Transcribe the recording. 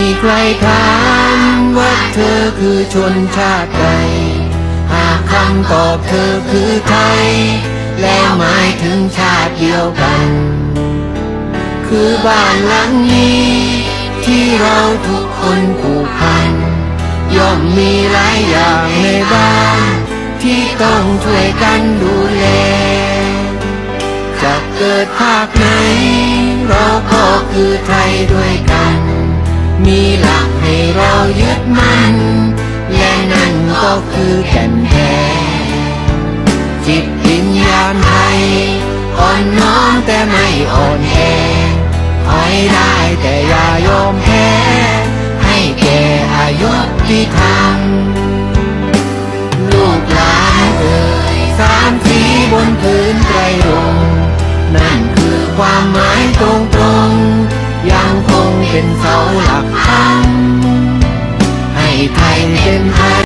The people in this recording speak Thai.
มีใครถามว่าเธอคือชนชาติใดหากคำตอบเธอคือไทยแล้วหมายถึงชาติเดียวกันคือบ้านหลังนี้ที่เราทุกคนผูกพันย่อมมีหลายอย่างในบ้านที่ต้องช่วยกันดูแลจะเกิดภาคไหนเราก็คือไทยด้วยกันมีหลักให้เรายึดมั่นและนั่นก็คือแก่นแท้จิตวิญญาณไทยอ่อนน้อมแต่ไม่อ่อนแอถอยได้แต่อย่ายอมแพ้ให้แก่อายุที่ทำลูกหลานเอ่ยสามสีบนพื้นไตรรงค์นั่นคือความหมายตรงๆยังคงเป็นเสาหลักธรรมให้ไทยเป็นไทย